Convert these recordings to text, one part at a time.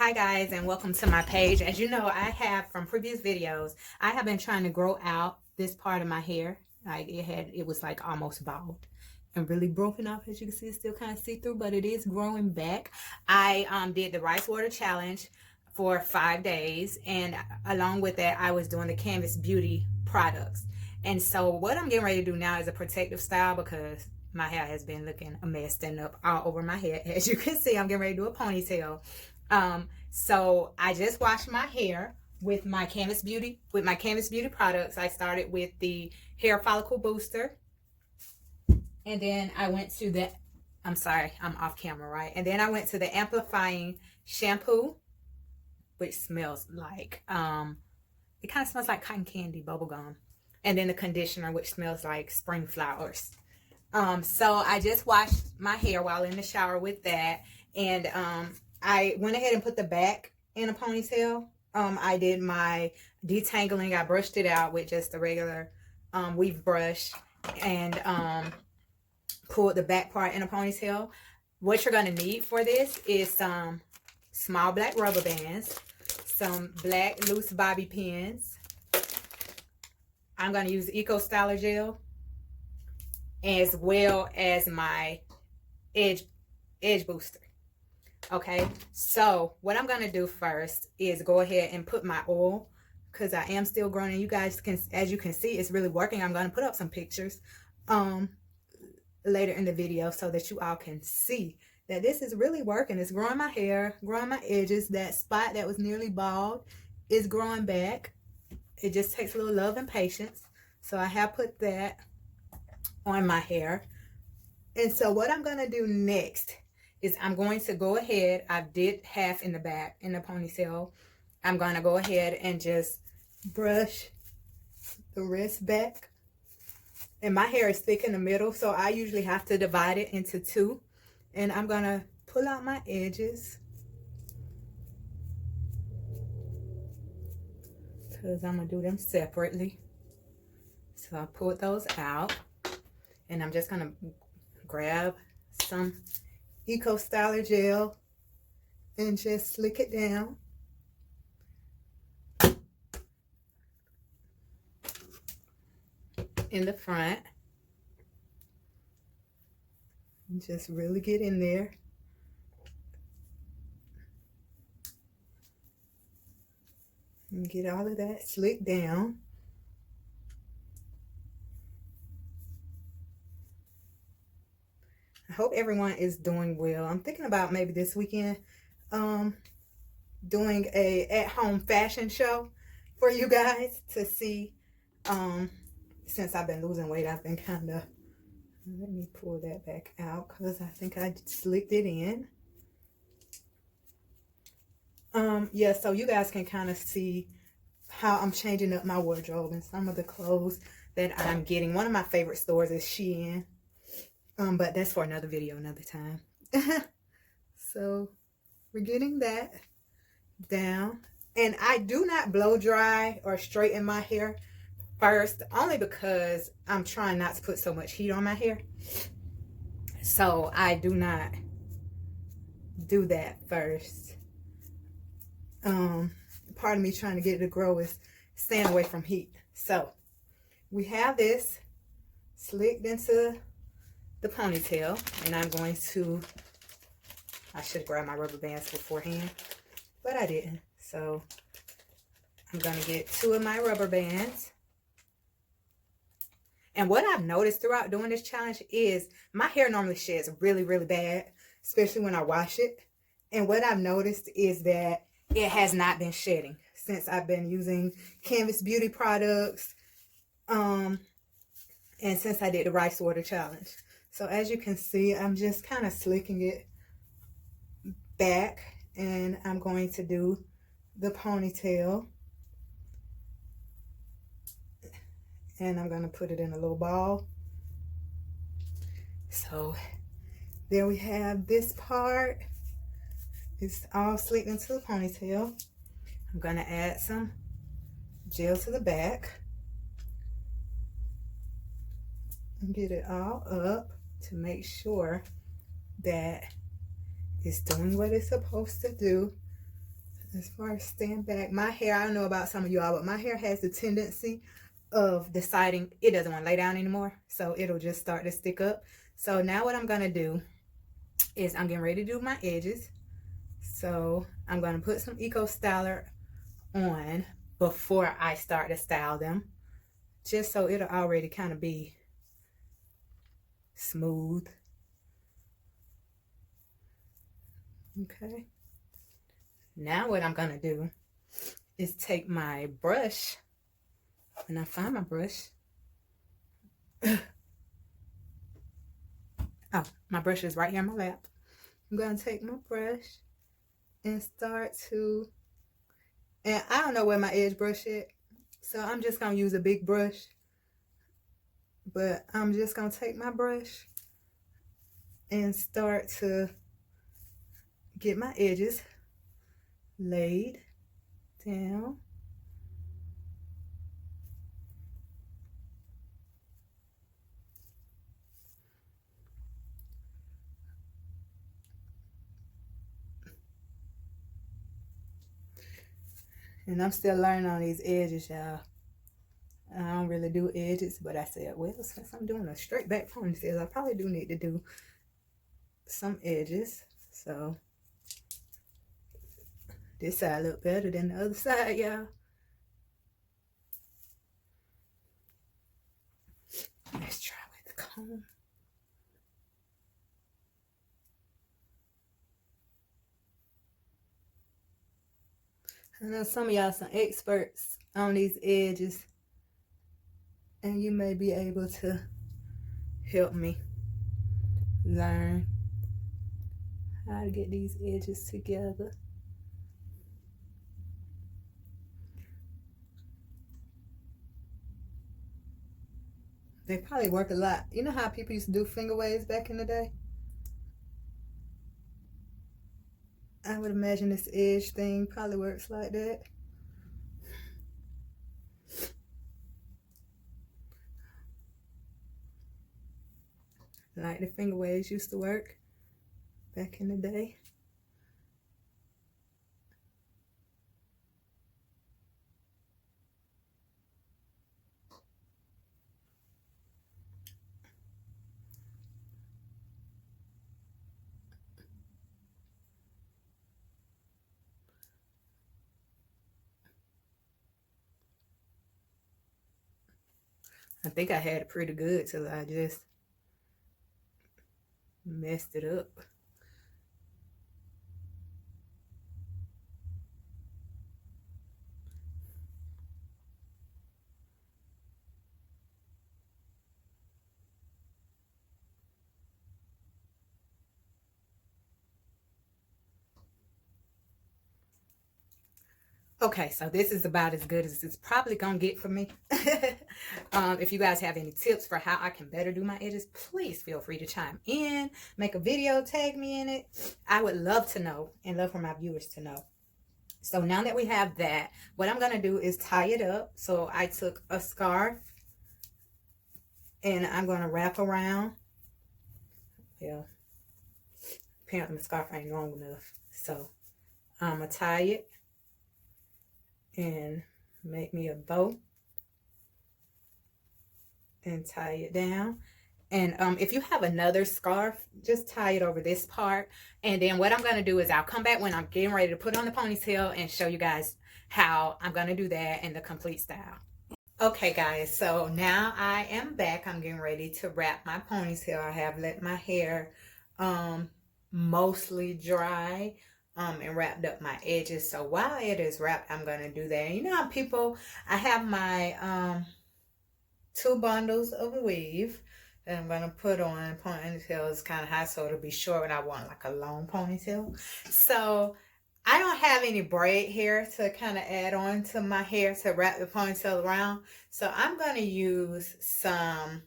Hi guys, and welcome to my page. As you know, I have from previous videos, I have been trying to grow out this part of my hair. Like it was like almost bald and really broken off. As you can see, it's still kind of see-through, but it is growing back. I did the rice water challenge for 5 days, and along with that I was doing the Canvas Beauty products. And so what I'm getting ready to do now is a protective style, because my hair has been looking a mess, standing up all over my head. As you can see, I'm getting ready to do a ponytail. So I just washed my hair with my Canvas Beauty products. I started with the hair follicle booster, and then I went to the, I'm sorry, I'm off camera, right? And then I went to the amplifying shampoo, which smells like, it kind of smells like cotton candy, bubble gum. And then the conditioner, which smells like spring flowers. So I just washed my hair while in the shower with that. And, I went ahead and put the back in a ponytail. I did my detangling. I brushed it out with just a regular weave brush, and pulled the back part in a ponytail. What you're going to need for this is some small black rubber bands, some black loose bobby pins. I'm going to use Eco Styler gel, as well as my edge booster. Okay, so what I'm going to do first is go ahead and put my oil, because I am still growing, and you guys can, as you can see, it's really working. I'm going to put up some pictures later in the video so that you all can see that this is really working. It's growing my hair, growing my edges. That spot that was nearly bald is growing back. It just takes a little love and patience. So I have put that on my hair. And so what I'm going to do next is I'm going to go ahead, I did half in the back in the ponytail. I'm going to go ahead and just brush the rest back. And my hair is thick in the middle, so I usually have to divide it into two. And I'm going to pull out my edges, because I'm going to do them separately. So I pulled those out, and I'm just going to grab some Eco Styler gel and just slick it down. In the front. And just really get in there. And get all of that slicked down. I hope everyone is doing well. I'm thinking about maybe this weekend doing a at-home fashion show for you guys to see. Since I've been losing weight, I've been kind of, let me pull that back out, because I think I slicked it in. Yeah, so you guys can kind of see how I'm changing up my wardrobe and some of the clothes that I'm getting. One of my favorite stores is Shein. But that's for another video, another time. So we're getting that down. And I do not blow dry or straighten my hair first, only because I'm trying not to put so much heat on my hair. So I do not do that first. Part of me trying to get it to grow is staying away from heat. So we have this slicked into the ponytail, and I'm going to, I should grab my rubber bands beforehand, but I didn't. So I'm going to get 2 of my rubber bands. And what I've noticed throughout doing this challenge is my hair normally sheds really, really bad, especially when I wash it. And what I've noticed is that it has not been shedding since I've been using Canvas Beauty products, and since I did the rice water challenge. So as you can see, I'm just kind of slicking it back, and I'm going to do the ponytail. And I'm going to put it in a little ball. So there we have this part. It's all slicked into the ponytail. I'm going to add some gel to the back and get it all up to make sure that it's doing what it's supposed to do. As far as stand back, my hair, I don't know about some of y'all, but my hair has the tendency of deciding it doesn't want to lay down anymore. So it'll just start to stick up. So now what I'm going to do is I'm getting ready to do my edges. So I'm going to put some Eco Styler on before I start to style them, just so it'll already kind of be smooth. Okay. Now what I'm going to do is take my brush. When I find my brush. Oh, my brush is right here on my lap. I'm going to take my brush and start to, and I don't know where my edge brush is, so I'm just going to use a big brush. But I'm just going to take my brush and start to get my edges laid down. And I'm still learning on these edges, y'all. I don't really do edges, but I said, well, since I'm doing a straight back ponytail, I probably do need to do some edges. So this side look better than the other side, y'all. Let's try with the comb. I know some of y'all some experts on these edges, and you may be able to help me learn how to get these edges together. They probably work a lot. You know how people used to do finger waves back in the day? I would imagine this edge thing probably works like that. Like the finger waves used to work back in the day. I think I had it pretty good till I just messed it up. Okay, so this is about as good as it's probably gonna get for me. If you guys have any tips for how I can better do my edges, please feel free to chime in, make a video, tag me in it. I would love to know and love for my viewers to know. So now that we have that, what I'm gonna do is tie it up. So I took a scarf and I'm gonna wrap around. Yeah, apparently my scarf ain't long enough, so I'm gonna tie it and make me a bow and tie it down. And if you have another scarf, just tie it over this part. And then what I'm going to do is I'll come back when I'm getting ready to put on the ponytail and show you guys how I'm going to do that in the complete style. Okay, guys, so now I am back. I'm getting ready to wrap my ponytail. I have let my hair mostly dry and wrapped up my edges. So while it is wrapped, I'm going to do that. You know how people, I have my 2 bundles of weave that I'm going to put on. Ponytail is kind of high, so it'll be short, and I want like a long ponytail. So I don't have any braid hair to kind of add on to my hair to wrap the ponytail around. So I'm going to use some,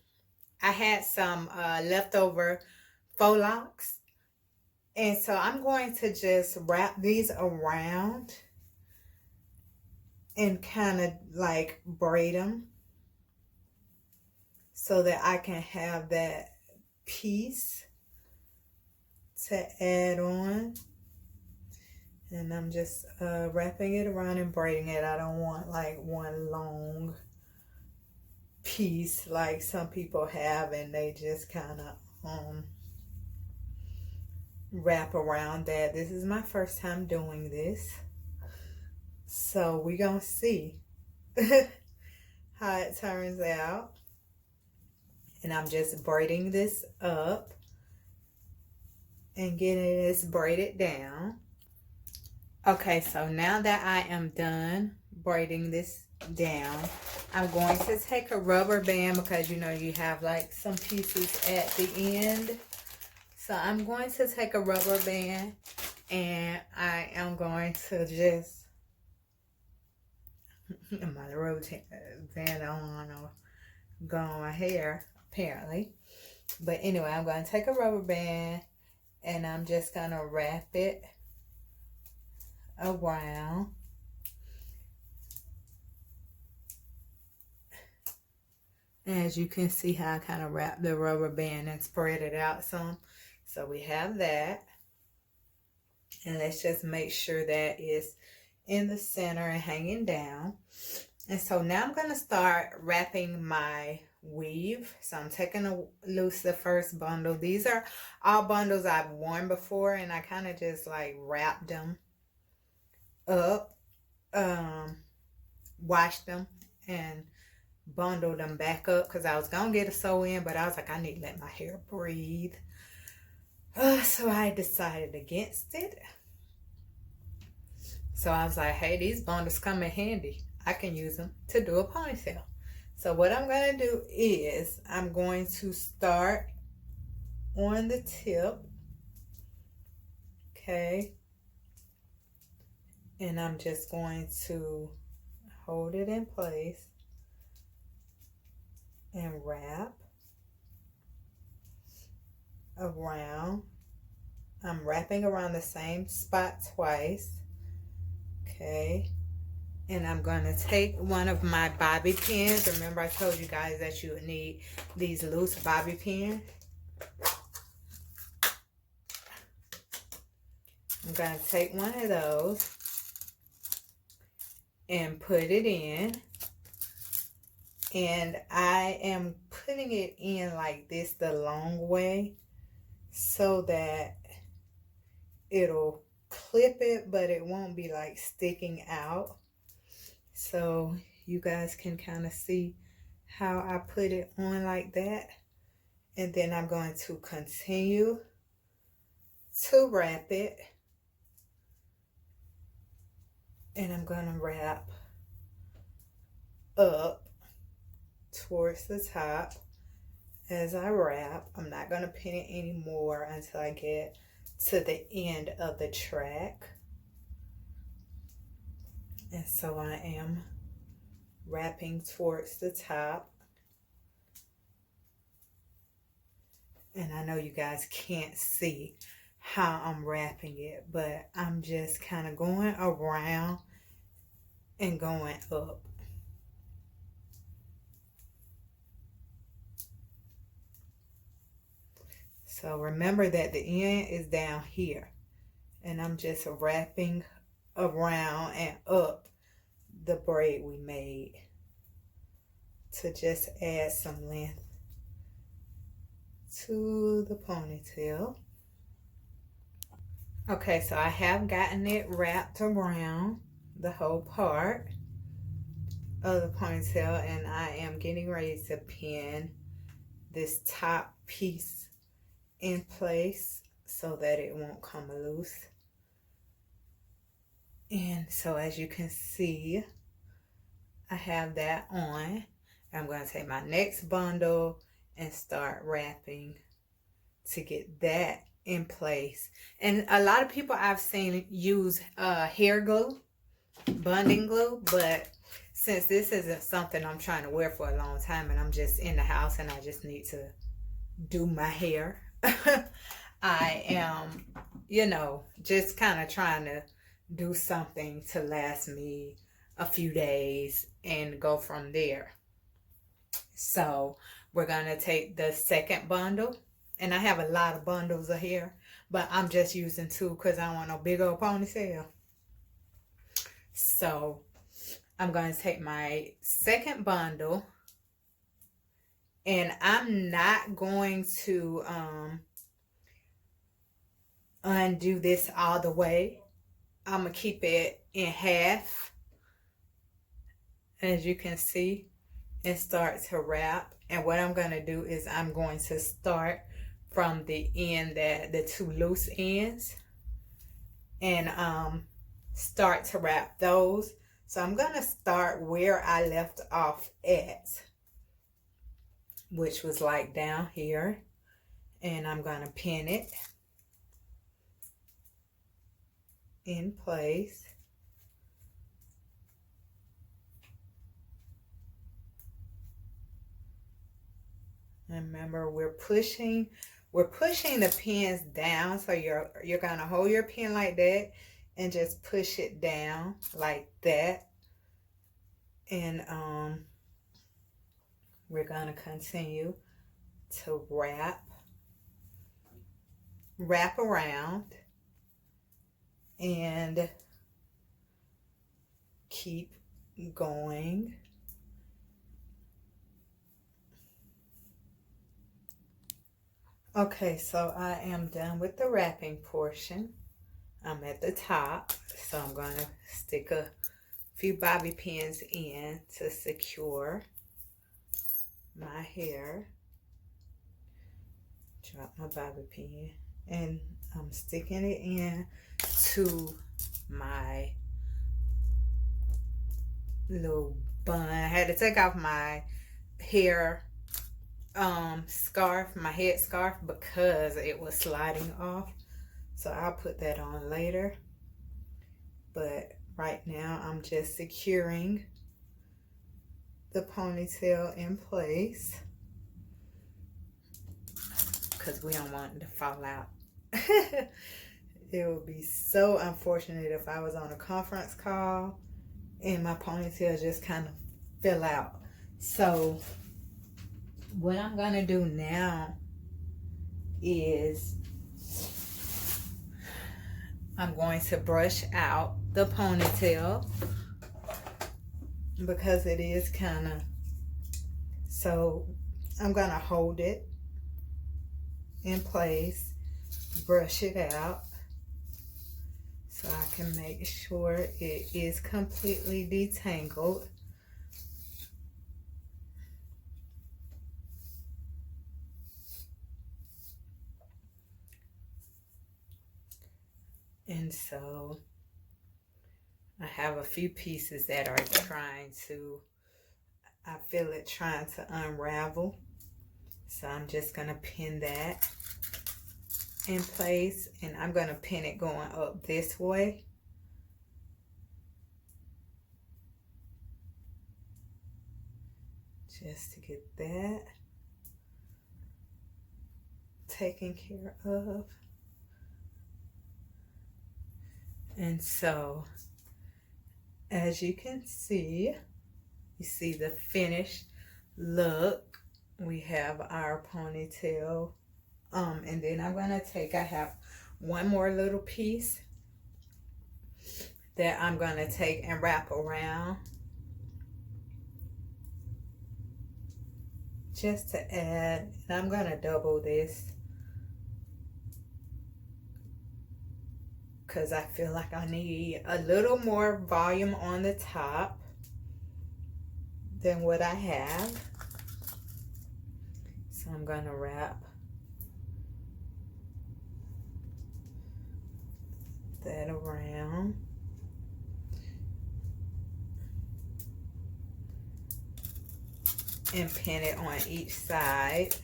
I had some leftover faux locks. And so I'm going to just wrap these around and kind of like braid them so that I can have that piece to add on. And I'm just wrapping it around and braiding it. I don't want like one long piece like some people have, and they just kind of wrap around that. This is my first time doing this, so we're gonna see how it turns out. And I'm just braiding this up and getting this braided down. Okay, so now that I am done braiding this down, I'm going to take a rubber band, because you know you have like some pieces at the end. So I'm going to take a rubber band, and I am going to just my rubber band on or go on my hair apparently. But anyway, I'm going to take a rubber band and I'm just going to wrap it around. As you can see how I kind of wrap the rubber band and spread it out some. So we have that. And let's just make sure that it's in the center and hanging down. And so now I'm going to start wrapping my weave. So I'm taking loose the first bundle. These are all bundles I've worn before, and I kind of just like wrapped them up, washed them, and bundled them back up, because I was gonna get a sew in, but I was like, I need to let my hair breathe. So I decided against it. So I was like, hey, these bundles come in handy. I can use them to do a ponytail. So what I'm going to do is I'm going to start on the tip. Okay. And I'm just going to hold it in place and wrap around. I'm wrapping around the same spot twice. Okay. And I'm going to take one of my bobby pins. Remember I told you guys that you would need these loose bobby pins. I'm going to take one of those and put it in. And I am putting it in like this the long way so that it'll clip it, but it won't be like sticking out. So you guys can kind of see how I put it on like that. And then I'm going to continue to wrap it. And I'm going to wrap up towards the top as I wrap. I'm not going to pin it anymore until I get to the end of the track. And so I am wrapping towards the top. And I know you guys can't see how I'm wrapping it, but I'm just kind of going around and going up. So remember that the end is down here. And I'm just wrapping around and up the braid we made to just add some length to the ponytail. Okay, so I have gotten it wrapped around the whole part of the ponytail, and I am getting ready to pin this top piece in place so that it won't come loose. And so as you can see, I have that on. I'm going to take my next bundle and start wrapping to get that in place. And a lot of people I've seen use hair glue, bonding glue, but since this isn't something I'm trying to wear for a long time and I'm just in the house and I just need to do my hair, I am, you know, just kind of trying to do something to last me a few days and go from there. So we're going to take the second bundle, and I have a lot of bundles of hair, but I'm just using two because I don't want no big old ponytail. So I'm going to take my second bundle, and I'm not going to undo this all the way. I'm going to keep it in half, as you can see, and start to wrap. And what I'm going to do is I'm going to start from the end, that the two loose ends, and start to wrap those. So I'm going to start where I left off at, which was like down here, and I'm going to pin it in place. And remember, we're pushing the pins down. So you're going to hold your pin like that and just push it down like that. And we're going to continue to wrap around and keep going. Okay, so I am done with the wrapping portion. I'm at the top, so I'm going to stick a few bobby pins in to secure my hair. Drop my bobby pin, and I'm sticking it in to my little bun. I had to take off my hair scarf, my head scarf, because it was sliding off. So I'll put that on later. But right now I'm just securing the ponytail in place because we don't want it to fall out. It would be so unfortunate if I was on a conference call and my ponytail just kind of fell out. So what I'm going to do now is I'm going to brush out the ponytail because it is kind of, so I'm going to hold it in place, brush it out so I can make sure it is completely detangled. And so I have a few pieces that are trying to, I feel it trying to unravel. So I'm just going to pin that in place, and I'm going to pin it going up this way. Just to get that taken care of. And so, as you can see, you see the finished look. We have our ponytail. And then I'm going to take, I have one more little piece that I'm going to take and wrap around. Just to add, and I'm going to double this because I feel like I need a little more volume on the top than what I have. So I'm going to wrap that around. And pin it on each side.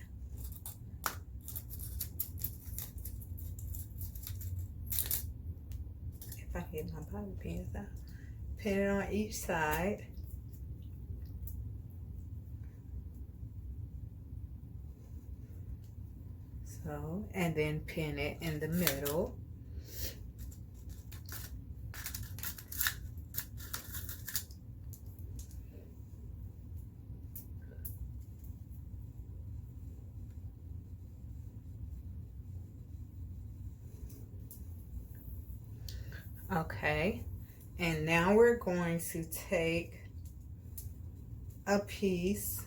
If I get my bobby pins out. Pin it on each side. So, and then pin it in the middle. Okay, And now we're going to take a piece,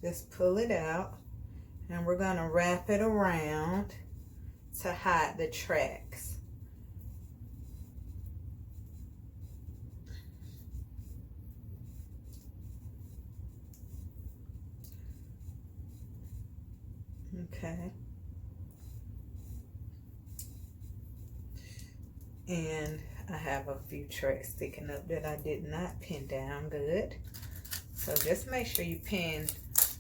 just pull it out, and we're going to wrap it around to hide the tracks. Okay. And I have a few tracks sticking up that I did not pin down good. So just make sure you pin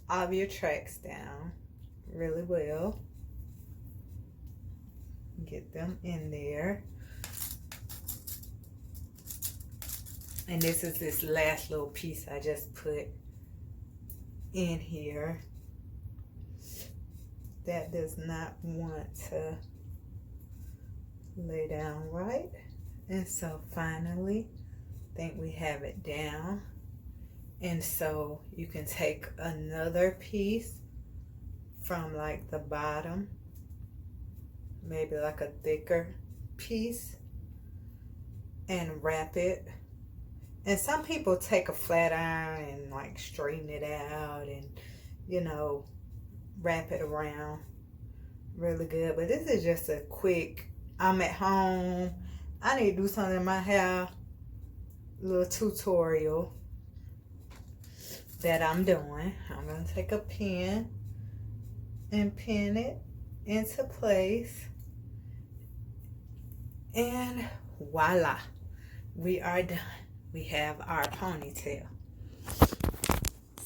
all of your tracks down really well. Get them in there. And this is this last little piece I just put in here that does not want to lay down right. And so finally, I think we have it down. And so you can take another piece from like the bottom, maybe like a thicker piece, and wrap it. And some people take a flat iron and like straighten it out and, you know, wrap it around really good. But this is just a quick, I'm at home, I need to do something in my hair, little tutorial that I'm doing. I'm going to take a pin and pin it into place. And voila, we are done. We have our ponytail.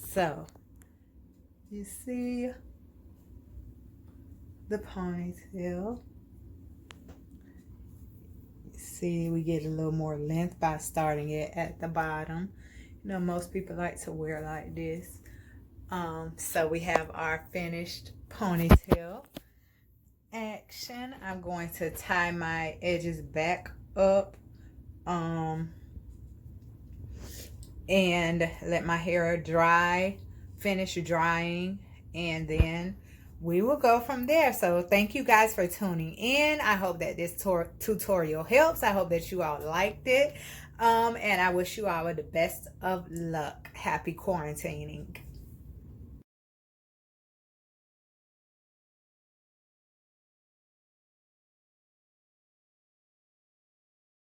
So, you see the ponytail. See, we get a little more length by starting it at the bottom. You know, most people like to wear like this. So we have our finished ponytail action. I'm going to tie my edges back up and let my hair dry, finish drying, and then we will go from there. So thank you guys for tuning in. I hope that this tutorial helps. I hope that you all liked it. And I wish you all the best of luck. Happy quarantining.